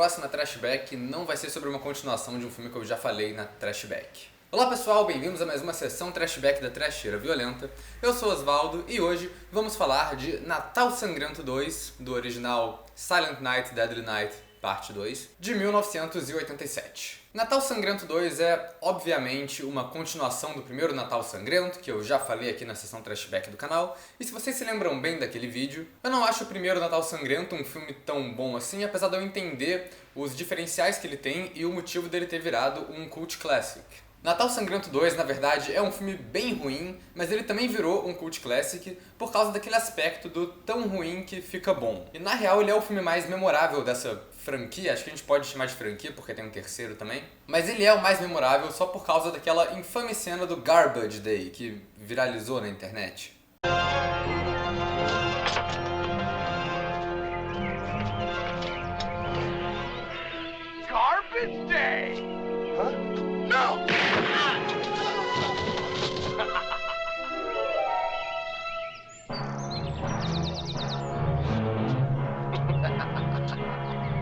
próxima Trashback não vai ser sobre uma continuação de um filme que eu já falei na Trashback. Olá pessoal, bem-vindos a mais uma sessão Trashback da Trasheira Violenta. Eu sou Osvaldo e hoje vamos falar de Natal Sangrento 2, do original Silent Night, Deadly Night, parte 2, de 1987. Natal Sangrento 2 é, obviamente, uma continuação do primeiro Natal Sangrento, que eu já falei aqui na sessão Trashback do canal, e se vocês se lembram bem daquele vídeo, eu não acho o primeiro Natal Sangrento um filme tão bom assim, apesar de eu entender os diferenciais que ele tem e o motivo dele ter virado um cult classic. Natal Sangrento 2, na verdade, é um filme bem ruim, mas ele também virou um cult classic por causa daquele aspecto do tão ruim que fica bom. E na real ele é o filme mais memorável dessa franquia, acho que a gente pode chamar de franquia porque tem um terceiro também. Mas ele é o mais memorável só por causa daquela infame cena do Garbage Day que viralizou na internet. Garbage Day! Huh? No!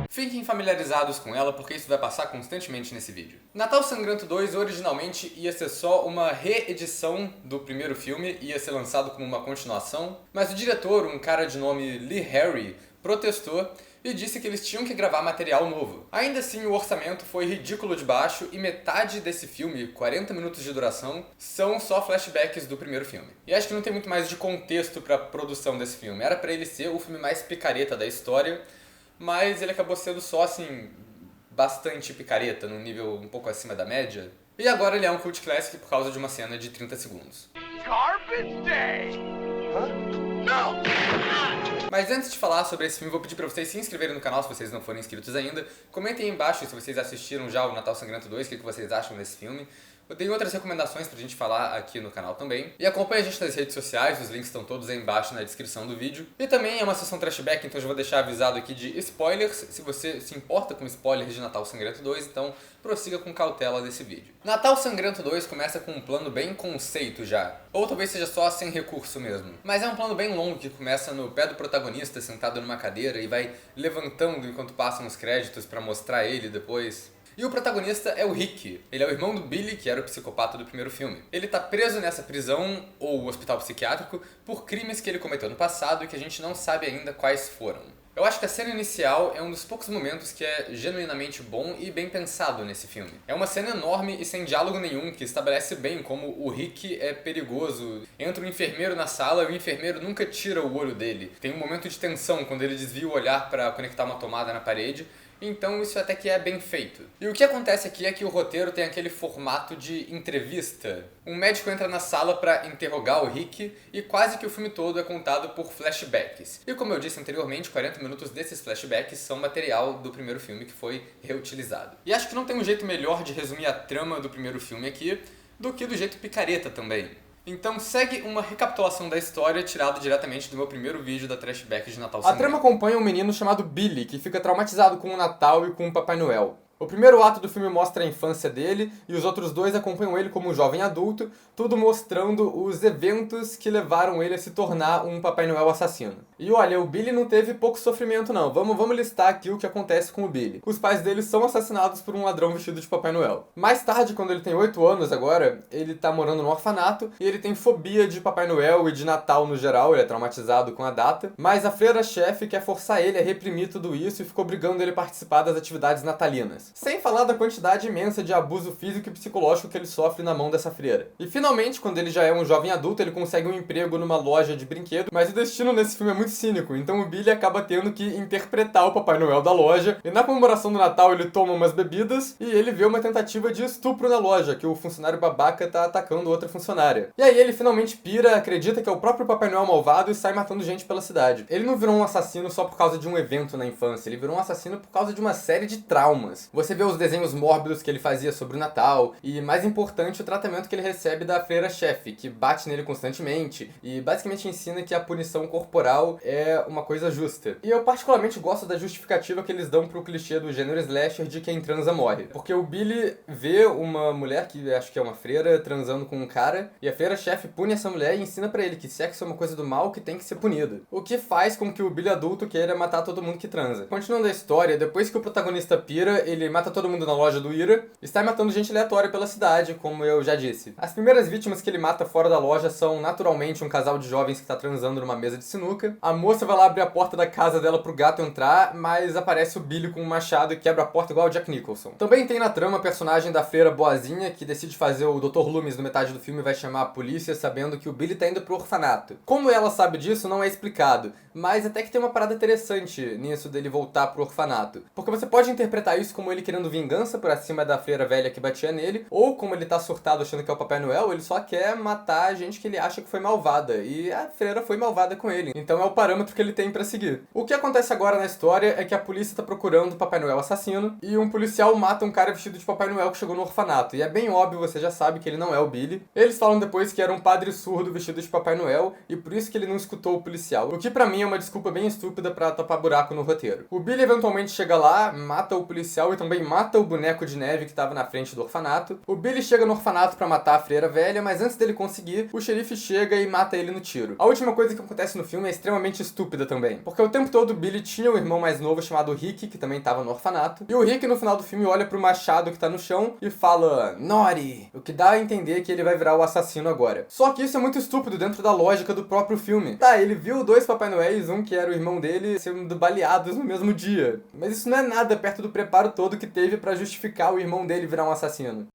Fiquem familiarizados com ela porque isso vai passar constantemente nesse vídeo. Natal Sangrento 2 originalmente ia ser só uma reedição do primeiro filme, ia ser lançado como uma continuação, mas o diretor, um cara de nome Lee Harry, protestou e disse que eles tinham que gravar material novo. Ainda assim, o orçamento foi ridículo de baixo e metade desse filme, 40 minutos de duração, são só flashbacks do primeiro filme. E acho que não tem muito mais de contexto pra produção desse filme. Era pra ele ser o filme mais picareta da história, mas ele acabou sendo só, assim, bastante picareta, num nível um pouco acima da média. E agora ele é um cult classic por causa de uma cena de 30 segundos. Garbage Day! Huh? No! Mas antes de falar sobre esse filme, vou pedir pra vocês se inscreverem no canal se vocês não forem inscritos ainda. Comentem aí embaixo se vocês assistiram já o Natal Sangrento 2, o que vocês acham desse filme. Eu tenho outras recomendações pra gente falar aqui no canal também. E acompanhe a gente nas redes sociais, os links estão todos aí embaixo na descrição do vídeo. E também é uma sessão Trashback, então eu já vou deixar avisado aqui de spoilers. Se você se importa com spoilers de Natal Sangrento 2, então prossiga com cautela desse vídeo. Natal Sangrento 2 começa com um plano bem conceito já. Ou talvez seja só sem recurso mesmo. Mas é um plano bem longo que começa no pé do protagonista sentado numa cadeira e vai levantando enquanto passam os créditos pra mostrar ele depois. E o protagonista é o Rick. Ele é o irmão do Billy, que era o psicopata do primeiro filme. Ele tá preso nessa prisão, ou hospital psiquiátrico, por crimes que ele cometeu no passado e que a gente não sabe ainda quais foram. Eu acho que a cena inicial é um dos poucos momentos que é genuinamente bom e bem pensado nesse filme. É uma cena enorme e sem diálogo nenhum, que estabelece bem como o Rick é perigoso. Entra um enfermeiro na sala e o enfermeiro nunca tira o olho dele. Tem um momento de tensão quando ele desvia o olhar para conectar uma tomada na parede. Então isso até que é bem feito. E o que acontece aqui é que o roteiro tem aquele formato de entrevista. Um médico entra na sala para interrogar o Rick e quase que o filme todo é contado por flashbacks. E como eu disse anteriormente, 40 minutos desses flashbacks são material do primeiro filme que foi reutilizado. E acho que não tem um jeito melhor de resumir a trama do primeiro filme aqui do que do jeito picareta também. Então segue uma recapitulação da história tirada diretamente do meu primeiro vídeo da Trashback de Natal Sangrento. A trama acompanha um menino chamado Billy, que fica traumatizado com o Natal e com o Papai Noel. O primeiro ato do filme mostra a infância dele e os outros dois acompanham ele como um jovem adulto, tudo mostrando os eventos que levaram ele a se tornar um Papai Noel assassino. E olha, o Billy não teve pouco sofrimento não. Vamos listar aqui o que acontece com o Billy. Os pais dele são assassinados por um ladrão vestido de Papai Noel. Mais tarde, quando ele tem 8 anos agora, ele tá morando no orfanato e ele tem fobia de Papai Noel e de Natal no geral, ele é traumatizado com a data. Mas a freira-chefe quer forçar ele a reprimir tudo isso e ficou obrigando ele a participar das atividades natalinas. Sem falar da quantidade imensa de abuso físico e psicológico que ele sofre na mão dessa freira. E finalmente, quando ele já é um jovem adulto, ele consegue um emprego numa loja de brinquedo, mas o destino nesse filme é muito cínico, então o Billy acaba tendo que interpretar o Papai Noel da loja, e na comemoração do Natal ele toma umas bebidas e ele vê uma tentativa de estupro na loja, que o funcionário babaca tá atacando outra funcionária. E aí ele finalmente pira, acredita que é o próprio Papai Noel malvado e sai matando gente pela cidade. Ele não virou um assassino só por causa de um evento na infância, ele virou um assassino por causa de uma série de traumas. Você vê os desenhos mórbidos que ele fazia sobre o Natal, e mais importante, o tratamento que ele recebe da freira-chefe, que bate nele constantemente, e basicamente ensina que a punição corporal é uma coisa justa. E eu particularmente gosto da justificativa que eles dão pro clichê do gênero slasher de quem transa morre. Porque o Billy vê uma mulher, que acho que é uma freira, transando com um cara, e a freira-chefe pune essa mulher e ensina pra ele que sexo é uma coisa do mal que tem que ser punido. O que faz com que o Billy adulto queira matar todo mundo que transa. Continuando a história, depois que o protagonista pira, ele mata todo mundo na loja do Ira e sai matando gente aleatória pela cidade, como eu já disse. As primeiras vítimas que ele mata fora da loja são naturalmente um casal de jovens que tá transando numa mesa de sinuca. A moça vai lá abrir a porta da casa dela pro gato entrar, mas aparece o Billy com um machado e quebra a porta igual o Jack Nicholson. Também tem na trama a personagem da freira boazinha, que decide fazer o Dr. Loomis no metade do filme e vai chamar a polícia sabendo que o Billy tá indo pro orfanato. Como ela sabe disso, não é explicado, mas até que tem uma parada interessante nisso dele voltar pro orfanato. Porque você pode interpretar isso como ele querendo vingança por acima da freira velha que batia nele, ou como ele tá surtado achando que é o Papai Noel, ele só quer matar a gente que ele acha que foi malvada, e a freira foi malvada com ele. Então é o parâmetro que ele tem pra seguir. O que acontece agora na história é que a polícia tá procurando o Papai Noel assassino, e um policial mata um cara vestido de Papai Noel que chegou no orfanato. E é bem óbvio, você já sabe que ele não é o Billy. Eles falam depois que era um padre surdo vestido de Papai Noel, e por isso que ele não escutou o policial. O que pra mim é uma desculpa bem estúpida pra tapar buraco no roteiro. O Billy eventualmente chega lá, mata o policial e também mata o boneco de neve que tava na frente do orfanato. O Billy chega no orfanato pra matar a freira velha, mas antes dele conseguir, o xerife chega e mata ele no tiro. A última coisa que acontece no filme é extremamente estúpida também, porque o tempo todo o Billy tinha um irmão mais novo chamado Rick, que também tava no orfanato, e o Rick no final do filme olha pro machado que tá no chão e fala "Nori", o que dá a entender que ele vai virar o assassino agora. Só que isso é muito estúpido dentro da lógica do próprio filme. Tá, ele viu dois Papai Noéis, um que era o irmão dele, sendo baleados no mesmo dia, mas isso não é nada perto do preparo todo que teve pra justificar o irmão dele virar um assassino.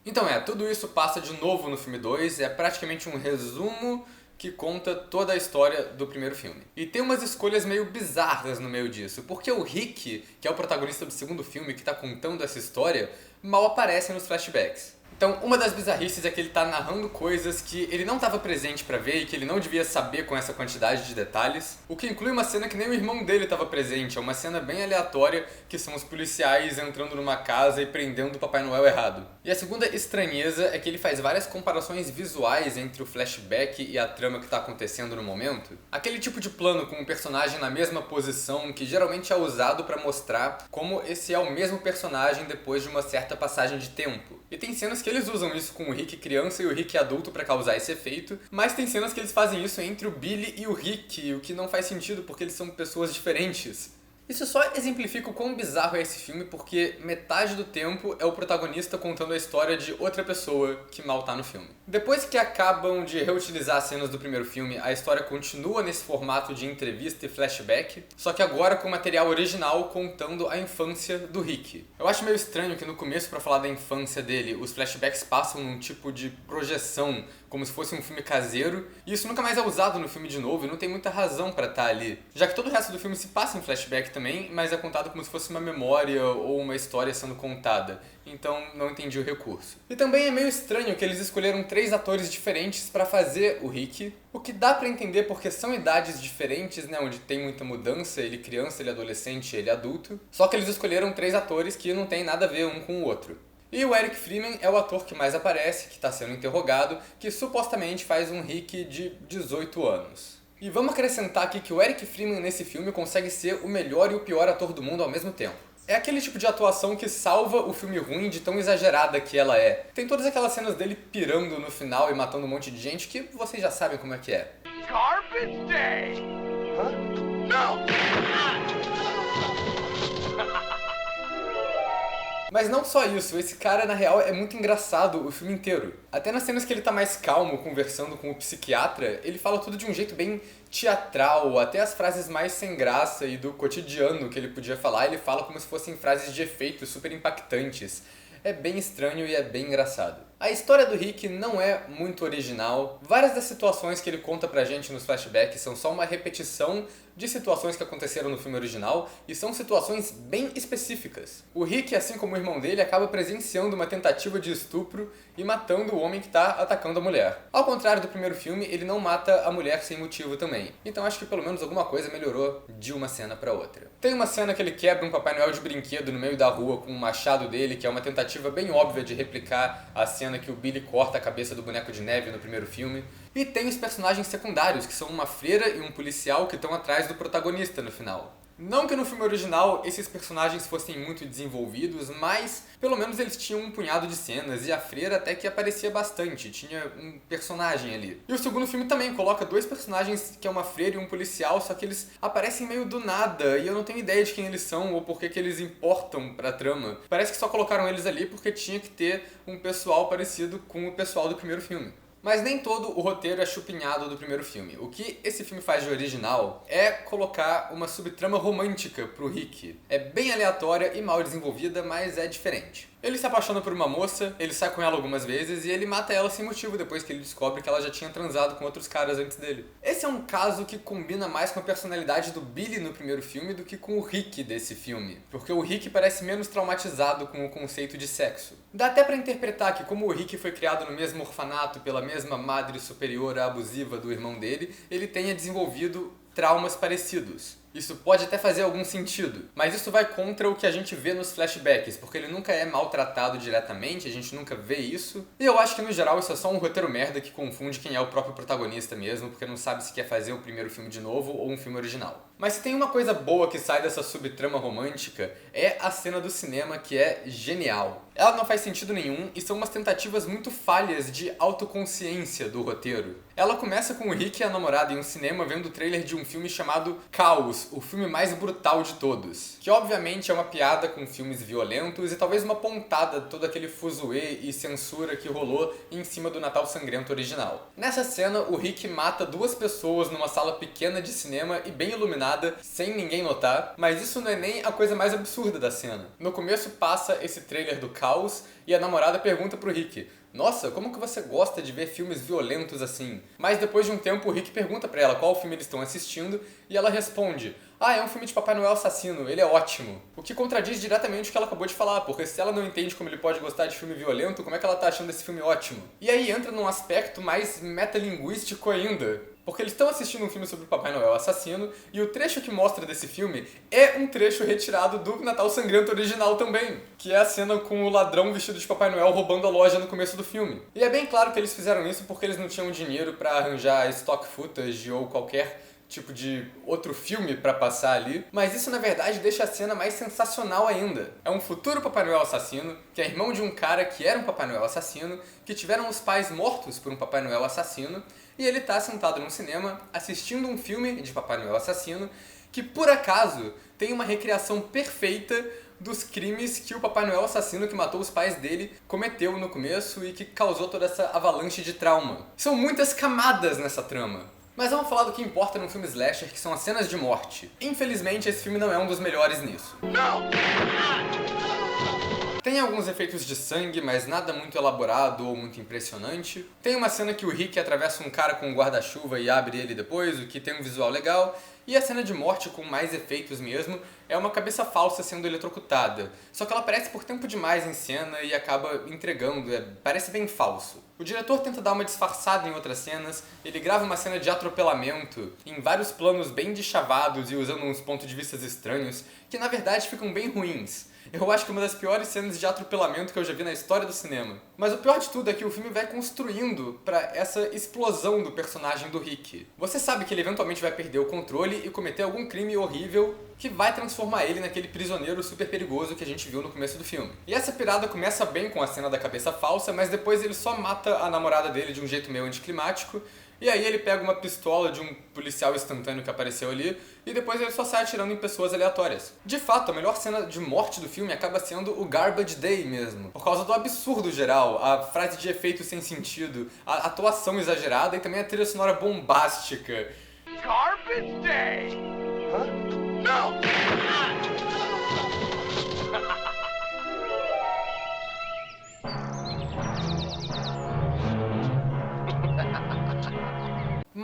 Então tudo isso passa de novo no filme 2, é praticamente um resumo que conta toda a história do primeiro filme. E tem umas escolhas meio bizarras no meio disso, porque o Rick, que é o protagonista do segundo filme, que tá contando essa história, mal aparece nos flashbacks. Então, uma das bizarrices é que ele tá narrando coisas que ele não estava presente pra ver e que ele não devia saber com essa quantidade de detalhes, o que inclui uma cena que nem o irmão dele estava presente, é uma cena bem aleatória, que são os policiais entrando numa casa e prendendo o Papai Noel errado. E a segunda estranheza é que ele faz várias comparações visuais entre o flashback e a trama que tá acontecendo no momento. Aquele tipo de plano com o personagem na mesma posição, que geralmente é usado pra mostrar como esse é o mesmo personagem depois de uma certa passagem de tempo. E tem cenas que eles usam isso com o Rick criança e o Rick adulto pra causar esse efeito, mas tem cenas que eles fazem isso entre o Billy e o Rick, o que não faz sentido porque eles são pessoas diferentes. Isso só exemplifica o quão bizarro é esse filme, porque metade do tempo é o protagonista contando a história de outra pessoa que mal tá no filme. Depois que acabam de reutilizar as cenas do primeiro filme, a história continua nesse formato de entrevista e flashback, só que agora com material original contando a infância do Rick. Eu acho meio estranho que no começo, pra falar da infância dele, os flashbacks passam num tipo de projeção, como se fosse um filme caseiro, e isso nunca mais é usado no filme de novo e não tem muita razão pra estar ali, já que todo o resto do filme se passa em flashback também, mas é contado como se fosse uma memória ou uma história sendo contada. Então não entendi o recurso. E também é meio estranho que eles escolheram 3 atores diferentes pra fazer o Rick, o que dá pra entender porque são idades diferentes, né, onde tem muita mudança, ele criança, ele adolescente, ele adulto, só que eles escolheram 3 atores que não tem nada a ver um com o outro. E o Eric Freeman é o ator que mais aparece, que está sendo interrogado, que supostamente faz um Rick de 18 anos. E vamos acrescentar aqui que o Eric Freeman nesse filme consegue ser o melhor e o pior ator do mundo ao mesmo tempo. É aquele tipo de atuação que salva o filme ruim de tão exagerada que ela é. Tem todas aquelas cenas dele pirando no final e matando um monte de gente que vocês já sabem como é que é. Garbage Day! Huh? No! Mas não só isso, esse cara na real é muito engraçado o filme inteiro. Até nas cenas que ele tá mais calmo, conversando com o psiquiatra, ele fala tudo de um jeito bem teatral, até as frases mais sem graça e do cotidiano que ele podia falar, ele fala como se fossem frases de efeito super impactantes. É bem estranho e é bem engraçado. A história do Rick não é muito original. Várias das situações que ele conta pra gente nos flashbacks são só uma repetição de situações que aconteceram no filme original e são situações bem específicas. O Rick, assim como o irmão dele, acaba presenciando uma tentativa de estupro e matando o homem que tá atacando a mulher. Ao contrário do primeiro filme, ele não mata a mulher sem motivo também. Então acho que pelo menos alguma coisa melhorou de uma cena pra outra. Tem uma cena que ele quebra um Papai Noel de brinquedo no meio da rua com o machado dele, que é uma tentativa bem óbvia de replicar a cena que o Billy corta a cabeça do boneco de neve no primeiro filme. E tem os personagens secundários, que são uma freira e um policial que estão atrás do protagonista no final. Não que no filme original esses personagens fossem muito desenvolvidos, mas pelo menos eles tinham um punhado de cenas, e a freira até que aparecia bastante, tinha um personagem ali. E o segundo filme também coloca dois personagens, que é uma freira e um policial, só que eles aparecem meio do nada, e eu não tenho ideia de quem eles são ou por que eles importam pra trama. Parece que só colocaram eles ali porque tinha que ter um pessoal parecido com o pessoal do primeiro filme. Mas nem todo o roteiro é chupinhado do primeiro filme. O que esse filme faz de original é colocar uma subtrama romântica pro Rick. É bem aleatória e mal desenvolvida, mas é diferente. Ele se apaixona por uma moça, ele sai com ela algumas vezes e ele mata ela sem motivo depois que ele descobre que ela já tinha transado com outros caras antes dele. Esse é um caso que combina mais com a personalidade do Billy no primeiro filme do que com o Rick desse filme, porque o Rick parece menos traumatizado com o conceito de sexo. Dá até pra interpretar que como o Rick foi criado no mesmo orfanato pela mesma madre superiora abusiva do irmão dele, ele tenha desenvolvido traumas parecidos. Isso pode até fazer algum sentido, mas isso vai contra o que a gente vê nos flashbacks, porque ele nunca é maltratado diretamente, a gente nunca vê isso. E eu acho que no geral isso é só um roteiro merda que confunde quem é o próprio protagonista mesmo, porque não sabe se quer fazer o primeiro filme de novo ou um filme original. Mas se tem uma coisa boa que sai dessa subtrama romântica, é a cena do cinema, que é genial. Ela não faz sentido nenhum e são umas tentativas muito falhas de autoconsciência do roteiro. Ela começa com o Rick e a namorada em um cinema vendo o trailer de um filme chamado Caos, o filme mais brutal de todos. Que obviamente é uma piada com filmes violentos e talvez uma pontada de todo aquele fuzuê e censura que rolou em cima do Natal Sangrento original. Nessa cena, o Rick mata duas pessoas numa sala pequena de cinema e bem iluminada, sem ninguém notar, mas isso não é nem a coisa mais absurda da cena. No começo passa esse trailer do Caos e a namorada pergunta pro Rick: "Nossa, como que você gosta de ver filmes violentos assim?" Mas depois de um tempo o Rick pergunta pra ela qual filme eles estão assistindo e ela responde: "Ah, é um filme de Papai Noel assassino, ele é ótimo." O que contradiz diretamente o que ela acabou de falar, porque se ela não entende como ele pode gostar de filme violento, como é que ela tá achando esse filme ótimo? E aí entra num aspecto mais metalinguístico ainda. Porque eles estão assistindo um filme sobre o Papai Noel assassino e o trecho que mostra desse filme é um trecho retirado do Natal Sangrento original também, que é a cena com o ladrão vestido de Papai Noel roubando a loja no começo do filme. E é bem claro que eles fizeram isso porque eles não tinham dinheiro pra arranjar stock footage ou qualquer tipo de outro filme pra passar ali, mas isso na verdade deixa a cena mais sensacional ainda. É um futuro Papai Noel assassino, que é irmão de um cara que era um Papai Noel assassino, que tiveram os pais mortos por um Papai Noel assassino, e ele tá sentado num cinema assistindo um filme de Papai Noel assassino que por acaso tem uma recriação perfeita dos crimes que o Papai Noel assassino que matou os pais dele cometeu no começo e que causou toda essa avalanche de trauma. São muitas camadas nessa trama. Mas vamos falar do que importa num filme slasher, que são as cenas de morte. Infelizmente, esse filme não é um dos melhores nisso. Tem alguns efeitos de sangue, mas nada muito elaborado ou muito impressionante. Tem uma cena que o Rick atravessa um cara com um guarda-chuva e abre ele depois, o que tem um visual legal. E a cena de morte, com mais efeitos mesmo, é uma cabeça falsa sendo eletrocutada. Só que ela aparece por tempo demais em cena e acaba entregando, parece bem falso. O diretor tenta dar uma disfarçada em outras cenas, ele grava uma cena de atropelamento em vários planos bem deschavados e usando uns pontos de vista estranhos, que na verdade ficam bem ruins. Eu acho que uma das piores cenas de atropelamento que eu já vi na história do cinema. Mas o pior de tudo é que o filme vai construindo pra essa explosão do personagem do Rick. Você sabe que ele eventualmente vai perder o controle e cometer algum crime horrível que vai transformar ele naquele prisioneiro super perigoso que a gente viu no começo do filme. E essa pirada começa bem com a cena da cabeça falsa, mas depois ele só mata a namorada dele de um jeito meio anticlimático. E aí ele pega uma pistola de um policial instantâneo que apareceu ali e depois ele só sai atirando em pessoas aleatórias. De fato, a melhor cena de morte do filme acaba sendo o Garbage Day mesmo, por causa do absurdo geral, a frase de efeito sem sentido, a atuação exagerada e também a trilha sonora bombástica. Garbage Day! Huh? No!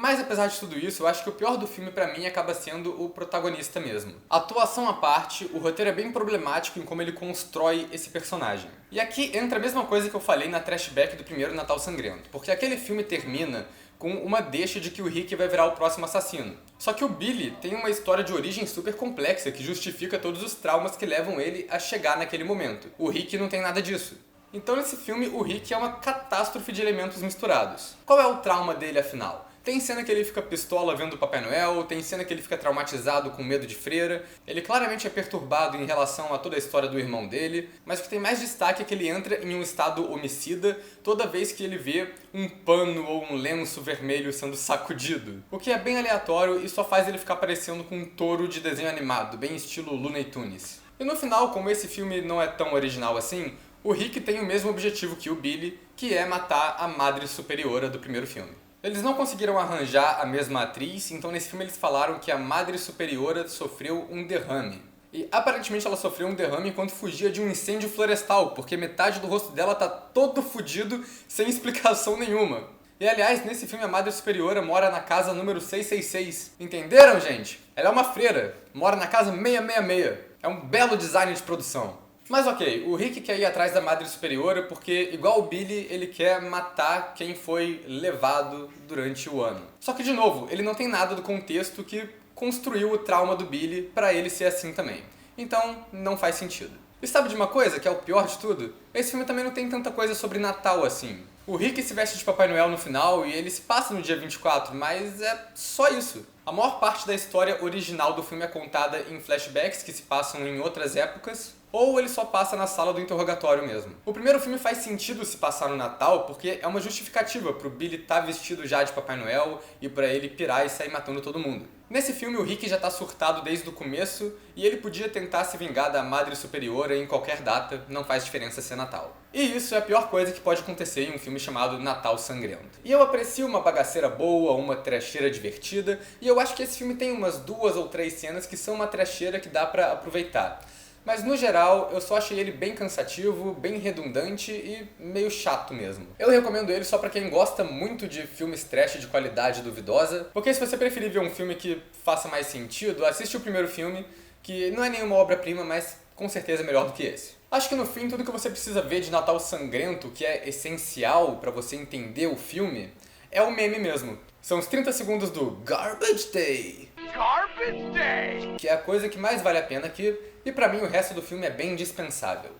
Mas apesar de tudo isso, eu acho que o pior do filme pra mim acaba sendo o protagonista mesmo. Atuação à parte, o roteiro é bem problemático em como ele constrói esse personagem. E aqui entra a mesma coisa que eu falei na trashback do primeiro Natal Sangrento, porque aquele filme termina com uma deixa de que o Rick vai virar o próximo assassino. Só que o Billy tem uma história de origem super complexa que justifica todos os traumas que levam ele a chegar naquele momento. O Rick não tem nada disso. Então nesse filme o Rick é uma catástrofe de elementos misturados. Qual é o trauma dele afinal? Tem cena que ele fica pistola vendo o Papai Noel, tem cena que ele fica traumatizado com medo de freira, ele claramente é perturbado em relação a toda a história do irmão dele, mas o que tem mais destaque é que ele entra em um estado homicida toda vez que ele vê um pano ou um lenço vermelho sendo sacudido. O que é bem aleatório e só faz ele ficar parecendo com um touro de desenho animado, bem estilo Looney Tunes. E no final, como esse filme não é tão original assim, o Rick tem o mesmo objetivo que o Billy, que é matar a Madre Superiora do primeiro filme. Eles não conseguiram arranjar a mesma atriz, então nesse filme eles falaram que a Madre Superiora sofreu um derrame. E aparentemente ela sofreu um derrame enquanto fugia de um incêndio florestal, porque metade do rosto dela tá todo fudido, sem explicação nenhuma. E aliás, nesse filme a Madre Superiora mora na casa número 666. Entenderam, gente? Ela é uma freira, mora na casa 666. É um belo design de produção. Mas ok, o Rick quer ir atrás da Madre Superiora porque, igual o Billy, ele quer matar quem foi levado durante o ano. Só que, de novo, ele não tem nada do contexto que construiu o trauma do Billy pra ele ser assim também. Então, não faz sentido. E sabe de uma coisa que é o pior de tudo? Esse filme também não tem tanta coisa sobre Natal assim. O Rick se veste de Papai Noel no final e ele se passa no dia 24, mas é só isso. A maior parte da história original do filme é contada em flashbacks que se passam em outras épocas, ou ele só passa na sala do interrogatório mesmo. O primeiro filme faz sentido se passar no Natal porque é uma justificativa pro Billy estar vestido já de Papai Noel e pra ele pirar e sair matando todo mundo. Nesse filme o Rick já tá surtado desde o começo e ele podia tentar se vingar da Madre Superiora em qualquer data, não faz diferença ser Natal. E isso é a pior coisa que pode acontecer em um filme chamado Natal Sangrento. E eu aprecio uma bagaceira boa, uma trecheira divertida, e eu acho que esse filme tem umas 2 ou 3 cenas que são uma trecheira que dá pra aproveitar. Mas no geral, eu só achei ele bem cansativo, bem redundante e meio chato mesmo. Eu recomendo ele só pra quem gosta muito de filmes trash de qualidade duvidosa, porque se você preferir ver um filme que faça mais sentido, assiste o primeiro filme, que não é nenhuma obra-prima, mas com certeza é melhor do que esse. Acho que no fim, tudo que você precisa ver de Natal Sangrento, que é essencial pra você entender o filme, é o meme mesmo. São os 30 segundos do Garbage Day. Garbage Day! Que é a coisa que mais vale a pena aqui, e pra mim o resto do filme é bem dispensável.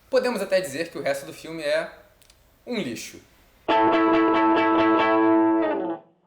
Podemos até dizer que o resto do filme é um lixo.